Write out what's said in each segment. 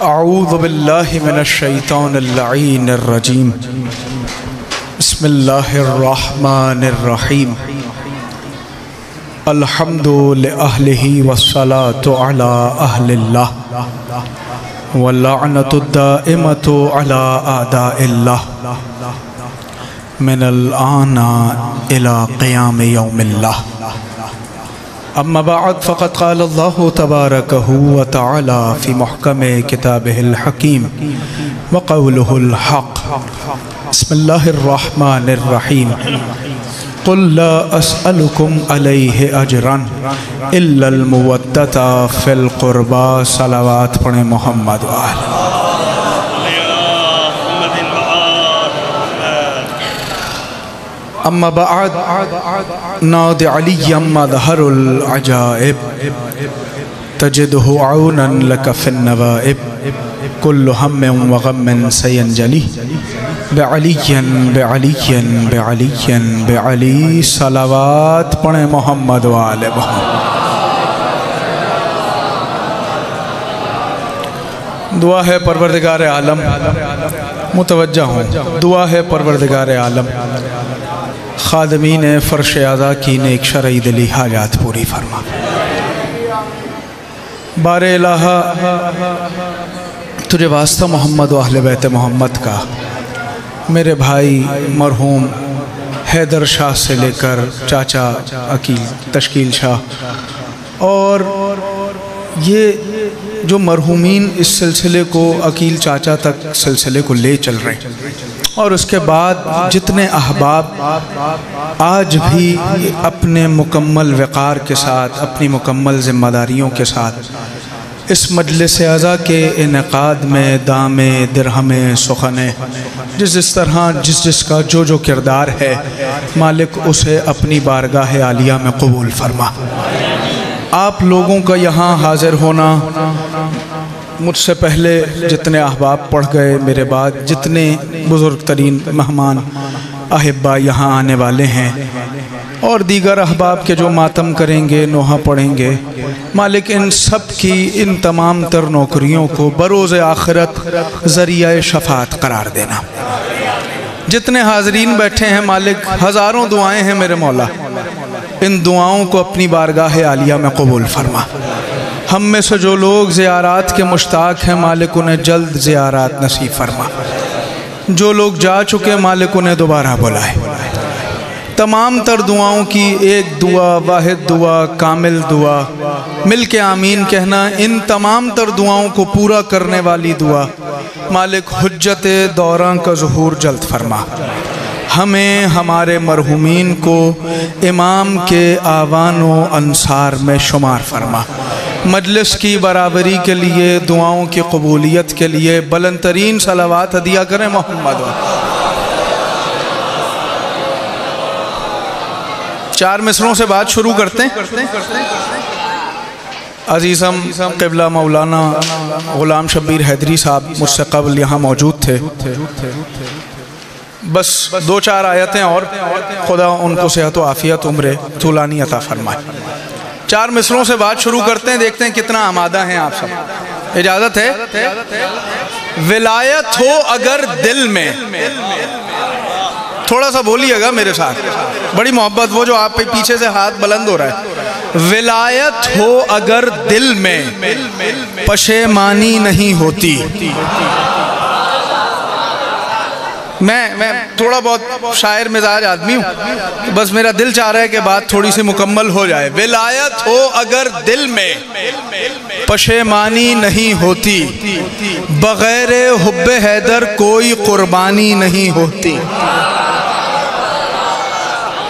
اعوذ باللہ من الشیطان اللعین الرجیم بسم اللہ الرحمن الرحیم الحمد لأہلہ والصلاة علی اہل اللہ واللعنۃ الدائمۃ علی اعداء اللہ من الآن الى قیام یوم اللہ اما بعد فقد قال اللہ تبارکہ وتعالی فی محکم کتابہ الحکیم وقولہ الحق بسم اللہ الرحمن الرحیم قل لا اسألکم علیہ اجرا الا المودۃ فی القربى صلوات پڑھیں محمد وآلہ اما بعد ناد علی اما ظہر العجائب تجدہ عونا لک فی النوائب کل ہم وغم سینجلی بعلی بعلی بعلی بعلی صلوات پڑھیں محمد وآلہ محمد دعا ہے پروردگار عالم متوجہ ہوں دعا ہے پروردگار عالم خادمین فرش اعضا کی نیک شرعی دلی حاجات پوری فرما بار الہ تجھے واسطہ محمد و اہل بیت محمد کا میرے بھائی مرحوم حیدر شاہ سے لے کر چاچا عقیل تشکیل شاہ اور یہ جو مرحومین اس سلسلے کو عقیل چاچا تک سلسلے کو لے چل رہے ہیں اور اس کے بعد جتنے احباب آج بھی اپنے مکمل وقار کے ساتھ اپنی مکمل ذمہ داریوں کے ساتھ اس مجلس اعضا کے انعقاد میں دامے درہمے سخنے جس طرح جس کا جو کردار ہے مالک اسے اپنی بارگاہ عالیہ میں قبول فرما آپ لوگوں کا یہاں حاضر ہونا مجھ سے پہلے جتنے احباب پڑھ گئے میرے بعد جتنے بزرگ ترین مہمان احبا یہاں آنے والے ہیں اور دیگر احباب کے جو ماتم کریں گے نوحہ پڑھیں گے مالک ان سب کی ان تمام تر نوکریوں کو بروز آخرت ذریعہ شفاعت قرار دینا جتنے حاضرین بیٹھے ہیں مالک ہزاروں دعائیں ہیں میرے مولا ان دعاؤں کو اپنی بارگاہ عالیہ میں قبول فرما ہم میں سے جو لوگ زیارات کے مشتاق ہیں مالک انہیں جلد زیارات نصیب فرما جو لوگ جا چکے مالک انہیں دوبارہ بلائے تمام تر دعاؤں کی ایک دعا واحد دعا کامل دعا مل کے آمین کہنا ان تمام تر دعاؤں کو پورا کرنے والی دعا مالک حجت دوراں کا ظہور جلد فرما ہمیں ہمارے مرحومین کو امام کے آوان و انصار میں شمار فرما مجلس کی برابری کے لیے دعاؤں کی قبولیت کے لیے بلند ترین صلوات ہدیہ کریں محمد چار مصروں سے بات شروع کرتے ہیں عزیزم قبلہ مولانا غلام شبیر حیدری صاحب مجھ سے قبل یہاں موجود تھے بس دو چار آیتیں اور خدا ان کو صحت و عافیت عمر طولانی عطا فرمائے چار مصروں سے بات شروع کرتے ہیں دیکھتے ہیں کتنا آمادہ ہیں آپ سب اجازت ہے ولایت ہو اگر دل میں تھوڑا سا بولیے گا میرے ساتھ بڑی محبت وہ جو آپ پیچھے سے ہاتھ بلند ہو رہا ہے ولایت ہو اگر دل میں پشیمانی نہیں ہوتی میں تھوڑا بہت شاعر مزاج آدمی ہوں بس میرا دل چاہ رہا ہے کہ بات تھوڑی سی مکمل ہو جائے ولایت ہو اگر دل میں پشیمانی نہیں ہوتی بغیر حب حیدر کوئی قربانی نہیں ہوتی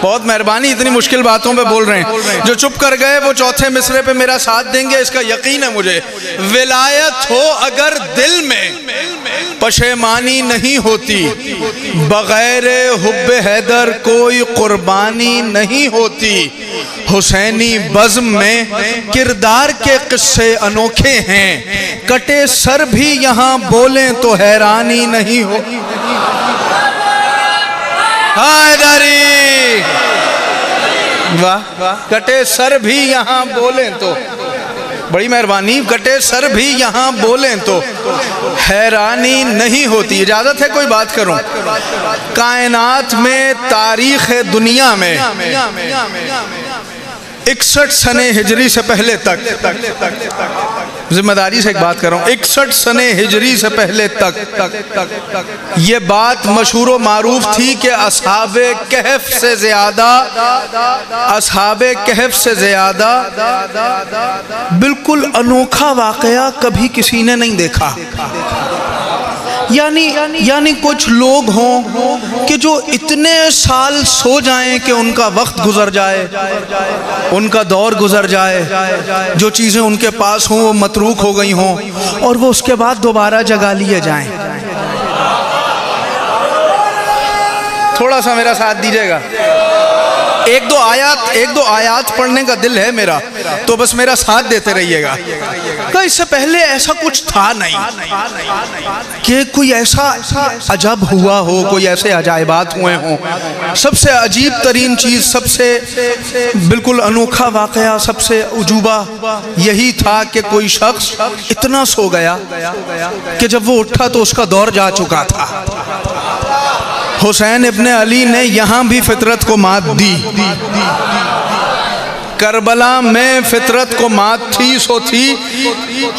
بہت مہربانی اتنی مشکل باتوں پہ بول رہے ہیں جو چپ کر گئے وہ چوتھے مصرے پہ میرا ساتھ دیں گے اس کا یقین ہے مجھے ولایت ہو اگر دل میں پشیمانی نہیں ہوتی بغیر حب حیدر کوئی قربانی نہیں ہوتی حسینی بزم میں کردار کے قصے انوکھے ہیں کٹے سر بھی یہاں بولیں تو حیرانی نہیں ہو حیدری واہ کٹے سر بھی یہاں بولیں تو بڑی مہربانی، کٹے سر بھی یہاں بولیں تو حیرانی نہیں ہوتی۔ اجازت ہے کوئی بات کروں؟ کائنات میں، تاریخ دنیا میں 61 سنے ہجری سے پہلے تک، ذمہ داری سے ایک بات کر رہا ہوں، 61 سنے ہجری سے پہلے تک یہ بات مشہور و معروف تھی کہ اصحاب کہف سے زیادہ بالکل انوکھا واقعہ کبھی کسی نے نہیں دیکھا۔ یعنی کچھ لوگ ہوں کہ جو اتنے سال سو جائیں کہ ان کا وقت گزر جائے، ان کا دور گزر جائے، جو چیزیں ان کے پاس ہوں وہ متروک ہو گئی ہوں، اور وہ اس کے بعد دوبارہ جگا لیے جائیں۔ تھوڑا سا میرا ساتھ دیجئے گا، ایک دو آیات پڑھنے کا دل ہے میرا، تو بس میرا ساتھ دیتے رہیے گا۔ کہ اس سے پہلے ایسا کچھ تھا نہیں کہ کوئی ایسا عجب ہوا ہو، کوئی ایسے عجائبات ہوئے ہوں۔ سب سے عجیب ترین چیز، سب سے بالکل انوکھا واقعہ، سب سے عجوبہ یہی تھا کہ کوئی شخص اتنا سو گیا کہ جب وہ اٹھا تو اس کا دور جا چکا تھا۔ حسین ابن علی نے یہاں بھی فطرت کو مات دی، کربلا میں فطرت کو مات تھی سو تھی۔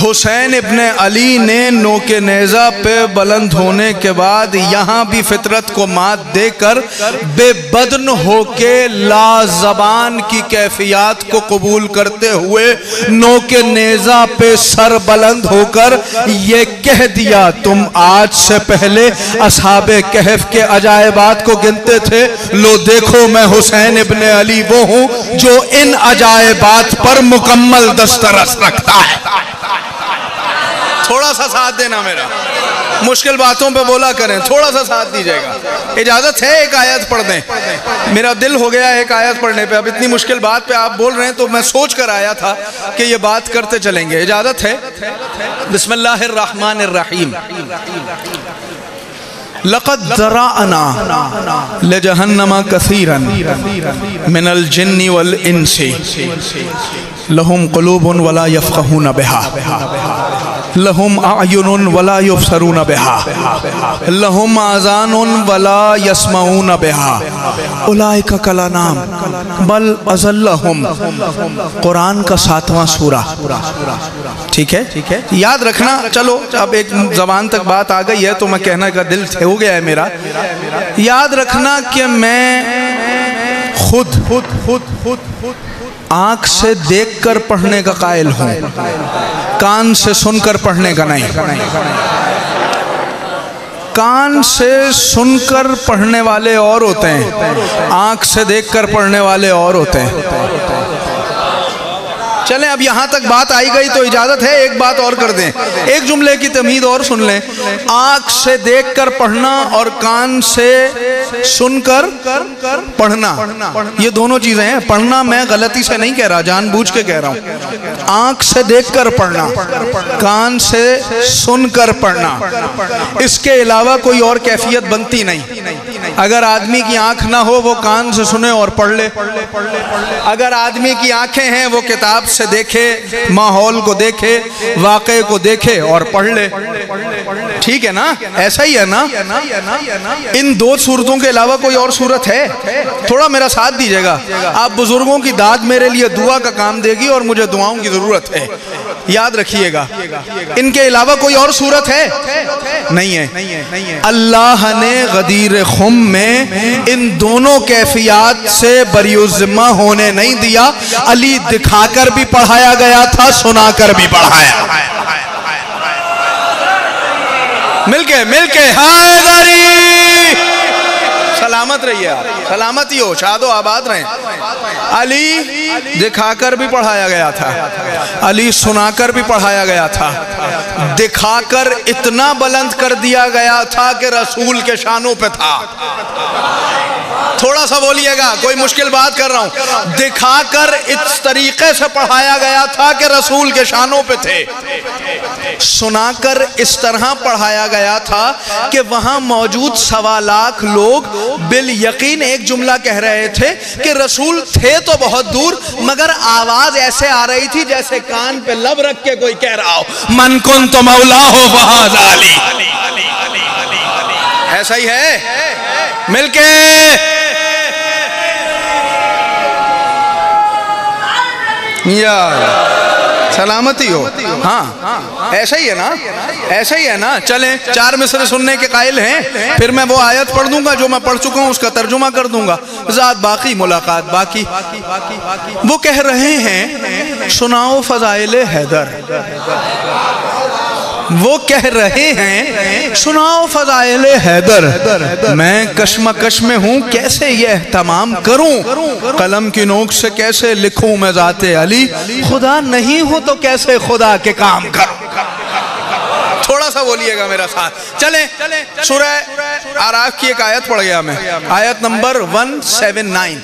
حسین ابن علی نے نوک نیزہ پہ بلند ہونے کے بعد یہاں بھی فطرت کو مات دے کر بے بدن ہو کے لا زبان کی کیفیات کو قبول کرتے ہوئے نوک نیزہ پہ سر بلند ہو کر یہ کہہ دیا، تم آج سے پہلے اصحاب کہف کے عجائبات کو گنتے تھے، لو دیکھو میں حسین ابن علی وہ ہوں جو ان عجائبات پر مکمل دسترس رکھتا ہے۔ تھوڑا سا ساتھ دینا میرا، مشکل باتوں پہ بولا کریں، تھوڑا سا ساتھ دیجئے گا۔ اجازت ہے ایک آیت پڑھ دیں؟ میرا دل ہو گیا ایک آیت پڑھنے پہ، اب اتنی مشکل بات پہ آپ بول رہے ہیں تو میں سوچ کر آیا تھا کہ یہ بات کرتے چلیں گے۔ اجازت ہے؟ بسم اللہ الرحمن الرحیم۔ لقد ذرأنا لجہنم کثیرا من الجن والانس لهم قلوب ولا يفقهون بها لهم اعین ولا يبصرون بها لهم آذان ولا يسمعون بها اولئک کالانعام بل اضلهم۔ قرآن کا 7واں سورہ، ٹھیک ہے؟ یاد رکھنا، چلو اب ایک زبان تک بات آ گئی ہے تو میں کہنے کا دل ہو گیا ہے میرا۔ یاد رکھنا کہ میں خود آنکھ سے دیکھ کر پڑھنے کا قائل ہوں، کان سے سن کر پڑھنے کا نہیں۔ کان سے سن کر پڑھنے والے اور ہوتے ہیں، آنکھ سے دیکھ کر پڑھنے والے اور ہوتے ہیں۔ چلیں اب یہاں تک بات آئی گئی تو اجازت ہے ایک بات اور کر دیں، ایک جملے کی تمہید اور سن لیں۔ آنکھ سے دیکھ کر پڑھنا اور کان سے سن کر پڑھنا، یہ دونوں چیزیں ہیں۔ پڑھنا میں غلطی سے نہیں کہہ رہا، جان بوجھ کے کہہ رہا ہوں۔ آنکھ سے دیکھ کر پڑھنا، کان سے سن کر پڑھنا، اس کے علاوہ کوئی اور کیفیت بنتی نہیں۔ اگر آدمی کی آنکھ نہ ہو وہ کان سے سنے اور پڑھ لے، اگر آدمی کی آنکھیں ہیں وہ کتاب سے دیکھے، ماحول کو دیکھے، واقعے کو دیکھے اور پڑھ لے، ٹھیک ہے نا؟ ایسا ہی ہے نا؟ ان دو صورتوں کے علاوہ کوئی اور صورت ہے؟ تھوڑا میرا ساتھ دیجئے گا، آپ بزرگوں کی داد میرے لیے دعا کا کام دے گی اور مجھے دعاؤں کی ضرورت ہے، یاد رکھیے گا۔ ان کے علاوہ کوئی اور صورت ہے؟ نہیں ہے۔ اللہ نے غدیر خم میں ان دونوں کیفیات سے بری الذمہ ہونے نہیں دیا۔ علی دکھا کر بھی پڑھایا گیا تھا، سنا کر بھی پڑھایا۔ مل کے حیدری، سلامت رہیے آپ، سلامتی ہو، شاد و آباد رہیں۔ علی دکھا کر بھی پڑھایا گیا تھا، علی سنا کر بھی پڑھایا گیا تھا، دکھا کر اتنا بلند کر دیا گیا تھا کہ رسول کے شانوں پہ تھا۔ تھوڑا سا بولیے گا، کوئی مشکل بات کر رہا ہوں. دکھا کر اس طریقے سے پڑھایا گیا تھا کہ رسول کے شانوں پہ تھے. سنا کر اس طرح پڑھایا گیا تھا کہ وہاں موجود 1.25 لاکھ لوگ بالیقین ایک جملہ کہہ رہے تھے کہ رسول تھے تو بہت دور، مگر آواز ایسے آ رہی تھی جیسے کان پہ لب رکھ کے کوئی کہہ رہا ہو من کنت مولا ہو فہذا علی. ایسا ہی ہے. مل کے یا سلامتی ہو. ہاں ایسا ہی ہے نا، ایسا ہی ہے نا. چلیں 4 مصرے سننے کے قائل ہیں، پھر میں وہ آیت پڑھ دوں گا جو میں پڑھ چکا ہوں، اس کا ترجمہ کر دوں گا. ذات باقی ملاقات باقی. وہ کہہ رہے ہیں سناؤ فضائل حیدر. وہ کہہ رہے ہیں سناؤ فضائل حیدر. میں کشمکش میں ہوں، کیسے یہ اہتمام کروں، قلم کی نوک سے کیسے لکھوں میں ذات علی. خدا نہیں ہوں تو کیسے خدا کے کام کروں. تھوڑا سا بولیے گا میرا ساتھ. چلیں سورہ اعراف کی ایک آیت پڑھ گیا میں، آیت نمبر 179،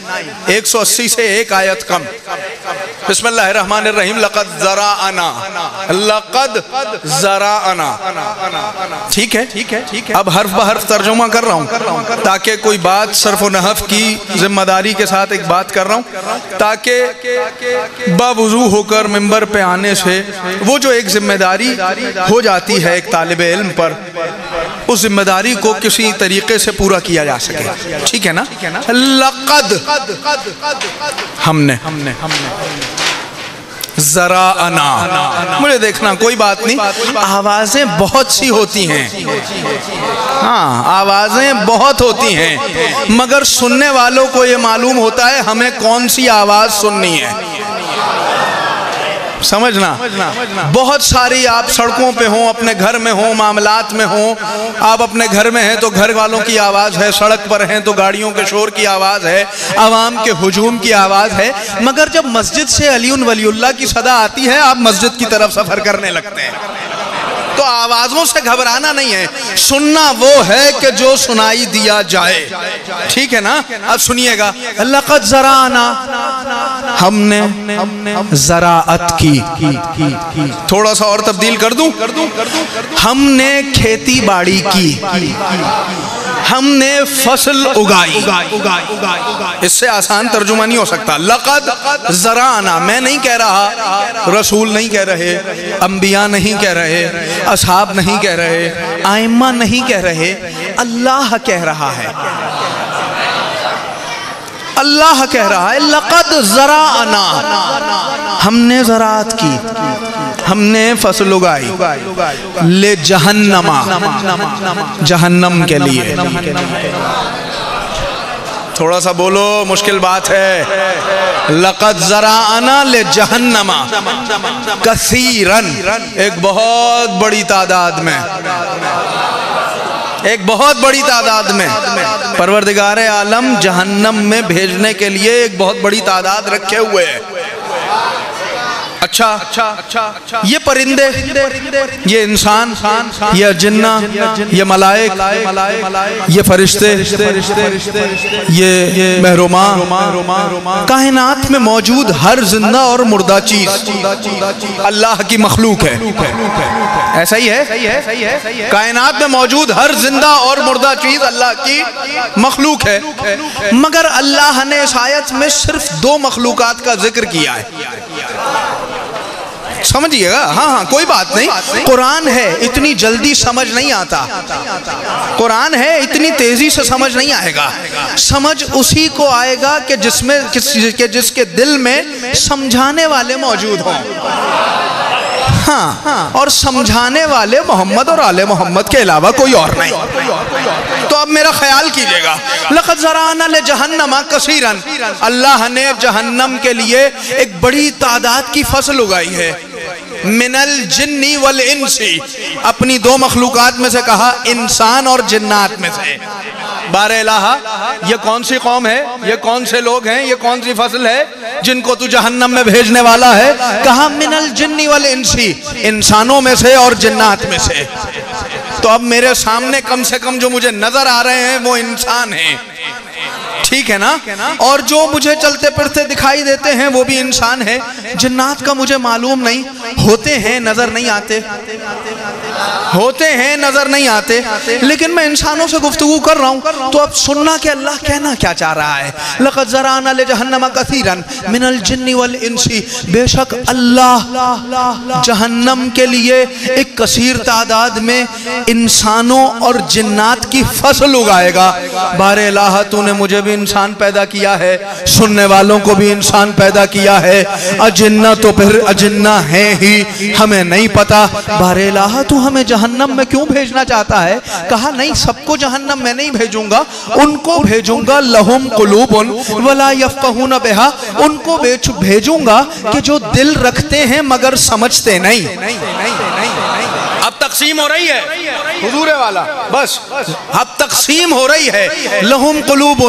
180 سے ایک آیت کم. بسم اللہ الرحمن الرحیم. لقد ذرأنا، لقد ذرأنا. ٹھیک ہے. اب حرف بحرف ترجمہ کر رہا ہوں تاکہ کوئی بات صرف و نحو کی ذمہ داری کے ساتھ ایک بات کر رہا ہوں، تاکہ باوضو ہو کر ممبر پہ آنے سے وہ جو ایک ذمہ داری ہو جاتی ہے ایک طالب علم پر، اس ذمہ داری کو کسی طریقے سے پورا کیا جا سکے. ٹھیک ہے نا. لقد ہم نے ذرأنا. مجھے دیکھنا کوئی بات نہیں، آوازیں بہت سی ہوتی ہیں. ہاں آوازیں بہت ہوتی ہیں، مگر سننے والوں کو یہ معلوم ہوتا ہے ہمیں کون سی آواز سننی ہے. سمجھنا. بہت ساری آپ سڑکوں پہ ہوں، اپنے گھر میں ہوں، معاملات میں ہوں. آپ اپنے گھر میں ہیں تو گھر والوں کی آواز ہے، سڑک پر ہیں تو گاڑیوں کے شور کی آواز ہے، عوام کے ہجوم کی آواز ہے. مگر جب مسجد سے علی ولی اللہ کی صدا آتی ہے، آپ مسجد کی طرف سفر کرنے لگتے ہیں. تو آوازوں سے گھبرانا نہیں ہے، سننا وہ ہے کہ جو سنائی دیا جائے. ٹھیک ہے نا. اب سنیے گا. لقد ذرأنا، ہم نے زراعت کی. تھوڑا سا اور تبدیل کر دوں. ہم نے کھیتی باڑی کی، ہم نے فصل اگائی. اس سے آسان ترجمہ نہیں ہو سکتا. لقد ذرأنا، میں نہیں کہہ رہا، رسول نہیں کہہ رہے، انبیاء نہیں کہہ رہے، اصحاب نہیں کہہ رہے، ائمہ نہیں کہہ رہے، اللہ کہہ رہا ہے. اللہ کہہ رہا ہے لقد ذرأنا، ہم نے زراعت کی، ہم نے فصل اگائی. لے جہنم، جہنم کے لیے. تھوڑا سا بولو، مشکل بات ہے. لقد ذرأنا لجہنم کثیرن، ایک بہت بڑی تعداد میں، ایک بہت بڑی تعداد میں پروردگار عالم جہنم میں بھیجنے کے لیے ایک بہت بڑی تعداد رکھے ہوئے ہیں. اچھا یہ پرندے، یہ انسان، یہ جنہ، یہ ملائک، یہ فرشتے، یہ محروماں، کائنات میں موجود ہر زندہ اور مردہ چیز اللہ کی مخلوق ہے. ایسا ہی ہے. کائنات میں موجود ہر زندہ اور مردہ چیز اللہ کی مخلوق ہے. مگر اللہ نے اس آیت میں صرف 2 مخلوقات کا ذکر کیا ہے. سمجھئے گا. ہاں کوئی بات نہیں. قرآن ہے، اتنی جلدی سمجھ نہیں آتا. قرآن ہے، اتنی تیزی سے سمجھ نہیں آئے گا. سمجھ اسی کو آئے گا کہ جس کے دل میں سمجھانے والے موجود ہوں. ہاں، اور سمجھانے والے محمد اور آل محمد کے علاوہ کوئی اور نہیں. تو اب میرا خیال کیجئے گا. لقد ذرأنا لجہنم کثیرا، اللہ نے جہنم کے لیے ایک بڑی تعداد کی فصل اگائی ہے. من الجن والانس، اپنی 2 مخلوقات میں سے کہا، انسان اور جنات میں سے. بار الہ، یہ کون سی قوم ہے، یہ کون سے لوگ ہیں، یہ کون سی فصل ہے جن کو تو جہنم میں بھیجنے والا ہے؟ کہا من الجن والانس، انسانوں میں سے اور جنات میں سے. تو اب میرے سامنے کم سے کم جو مجھے نظر آ رہے ہیں وہ انسان ہیں. ٹھیک ہے نا؟ اور جو مجھے چلتے پھرتے دکھائی دیتے ہیں وہ بھی انسان ہے. جنات کا مجھے معلوم نہیں، ہوتے ہیں نظر نہیں آتے، ہوتے ہیں نظر نہیں آتے، لیکن میں انسانوں سے گفتگو کر رہا ہوں تو اب سننا کہ اللہ کہنا کیا چاہ رہا ہے. لَقَدْ زَرَعْنَا لِجَهَنَّمَ كَثِيرًا مِنَ الْجِنِّ وَالْإِنسِ، بے شک اللہ جہنم کے لیے ایک کثیر تعداد میں انسانوں اور جنات کی فصل اگائے گا. بار الہ تو نے مجھے بھی انسان پیدا کیا ہے، سننے والوں کو بھی انسان پیدا کیا ہے، اجنہ تو پھر اجنہ ہیں ہی، ہمیں نہیں پتا. بار الہ تو ہمیں جہنم میں کیوں بھیجنا چاہتا ہے؟ کہا نہیں، سب کو جہنم میں نہیں بھیجوں گا، ان کو بھیجوں گا لہم قلوب ولا یفقہون بہا، ان کو بھیجوں گا کہ جو دل رکھتے ہیں مگر سمجھتے نہیں. اب تقسیم ہو رہی ہے حضور والا، بس اب تقسیم ہو رہی ہے. لہم قلوب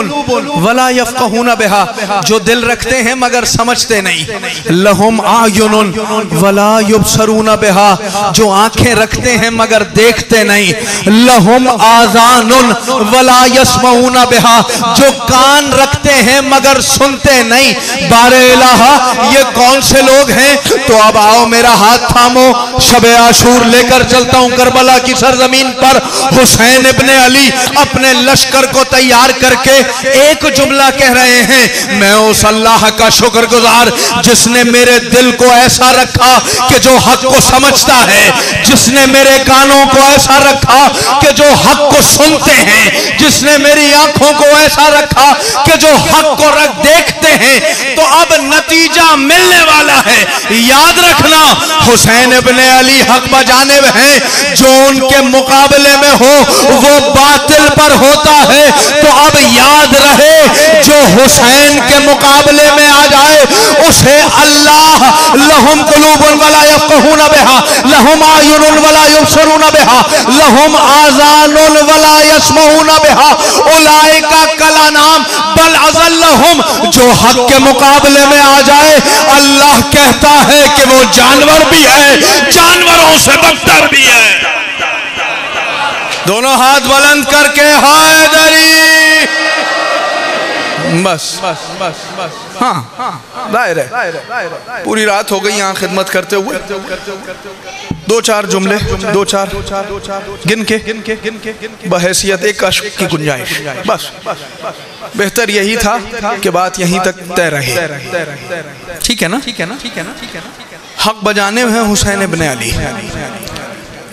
ولا یفقہون بہا، جو دل رکھتے ہیں مگر سمجھتے نہیں. لہم اعین ولا یبصرون بہا، جو آنکھیں رکھتے ہیں مگر دیکھتے نہیں. لہم آذان ولا یسمعون بہا، جو کان رکھتے ہیں مگر سنتے نہیں. بار الہ یہ کون سے لوگ ہیں؟ تو اب آؤ میرا ہاتھ تھامو، شب عاشور لے کر چلتا ہوں کربلا کی سرزمین پر. حسین ابن علی اپنے لشکر کو تیار کر کے ایک جملہ کہہ رہے ہیں، میں اس اللہ کا شکر گزار جس نے میرے دل کو ایسا رکھا کہ جو حق کو سمجھتا ہے، جس نے میرے کانوں کو ایسا رکھا کہ جو حق کو سنتے ہیں، جس نے میری آنکھوں کو ایسا رکھا کہ جو حق کو دیکھتے ہیں. تو اب نتیجہ ملنے والا ہے. یاد رکھنا حسین ابن علی حق بجانب ہیں، جو ان کے مقابلے میں ہو وہ باطل پر ہوتا ہے. تو اب یاد رہے جو حسین کے مقابلے میں آ جائے اسے اللہ لہم قلوب ولا یفقہون بہا، لہم اعین ولا یبصرون بہا، لہم آذان ولا یسمعون بہا، اولئک کالانعام بل اضلھم. جو حق کے مقابلے میں آ جائے اللہ کہتا ہے کہ وہ جانور بھی ہے، جانوروں سے بدتر بھی ہے. دونوں ہاتھ بلند کر کے حیدری. بس ہاں ظاہر ہے پوری رات ہو گئی یہاں خدمت کرتے ہوئے. دو چار جملے، دو چار گن کے بحیثیت ایک عشق کی گنجائش. بس بہتر یہی تھا کہ بات یہیں تک طے رہے. ٹھیک ہے نا؟ حق بجانے ہیں حسین ابن علی.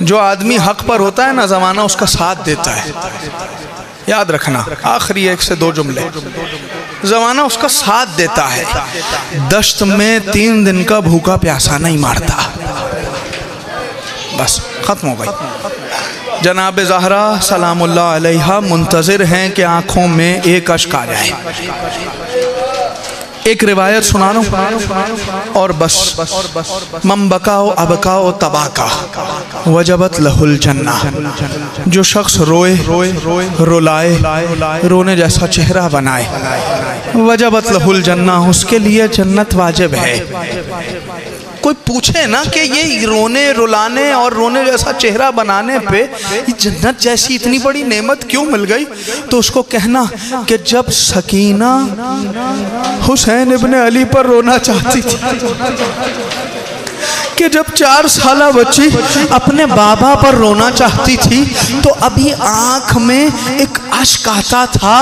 جو آدمی حق پر ہوتا ہے نا زمانہ اس کا ساتھ دیتا ہے. یاد رکھنا آخری ایک سے دو جملے. زمانہ اس کا ساتھ دیتا ہے. دشت میں 3 دن کا بھوکا پیاسا نہیں مارتا. بس ختم ہو گئی. جناب زہرا سلام اللہ علیہا منتظر ہیں کہ آنکھوں میں ایک اشک آ جائے. ایک روایت سنانو اور بس. من بکاؤ ابکاؤ تباکا وجبت لہ الجنہ. جو شخص روئے رولائے رونے جیسا چہرہ بنائے وجبت لہ الجنہ، اس کے لیے جنت واجب ہے. کوئی پوچھے نا کہ یہ رونے رلانے اور رونے جیسا چہرہ بنانے پہ جنت جیسی اتنی بڑی نعمت کیوں مل گئی؟ تو اس کو کہنا کہ جب سکینہ حسین ابن علی پر رونا چاہتی تھی، کہ جب 4 سالہ بچی اپنے بابا پر رونا چاہتی تھی تو ابھی آنکھ میں ایک اشک آتا تھا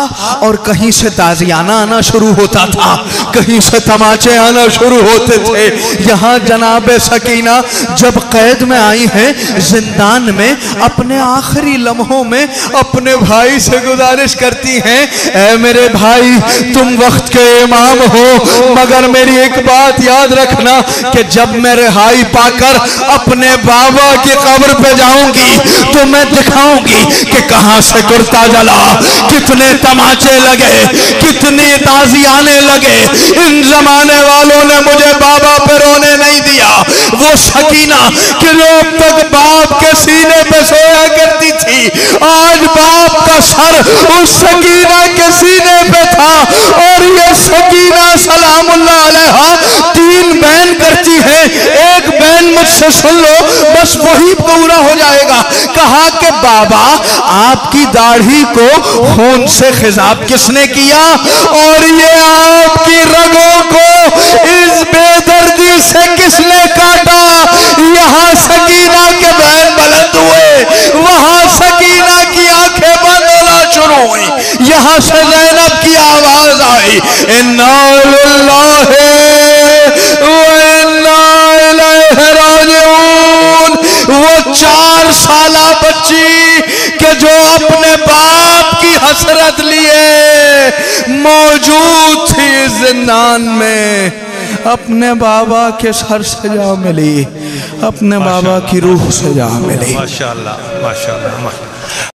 اور کہیں سے تازیانہ آنا شروع ہوتا تھا، کہیں سے تماچے آنا شروع ہوتے تھے. یہاں جناب سکینہ جب قید میں آئی ہیں زندان میں، اپنے آخری لمحوں میں اپنے بھائی سے گزارش کرتی ہیں، اے میرے بھائی تم وقت کے امام ہو، مگر میری ایک بات یاد رکھنا کہ جب میں رہائی پا کر اپنے بابا کی قبر پہ جاؤں گی تو میں دکھاؤں گی کہ کہاں سے کرتا جلا، کتنے تماچے لگے، کتنی تازیانے لگے. ان زمانے والوں نے مجھے بابا پہ رونے نہیں دیا. وہ سکینہ کہ جو اب تک باپ کے سینے پہ سویا کرتی تھی، آج باپ کا سر اس سکینہ کے سینے پہ تھا. اور یہ سکینہ سلام اللہ علیہا 3 بین کرتی ہے. ایک بین مجھ سے سن لو بس وہی پورا ہو جائے گا. کہا کہ کہ بابا آپ کی داڑھی کو خون سے خضاب کس نے کیا اور یہ آپ کی رگوں کو اس بے دردی سے کس نے کاٹا؟ یہاں سکینہ کے بین بلند ہوئے، وہاں سکینہ کی آنکھیں بند ہونا شروع ہوئی، یہاں سے زینب کی آواز آئی اِنَّا لِلَّهِ وَإِنَّا إِلَيْهِ راجعون۔ وہ 4 سالہ بچی کہ جو اپنے باپ کی حسرت لیے موجود تھی زندان میں، اپنے بابا کے سر سے جا ملی، اپنے بابا کی روح سے جا ملی۔ ماشاءاللہ ماشاءاللہ۔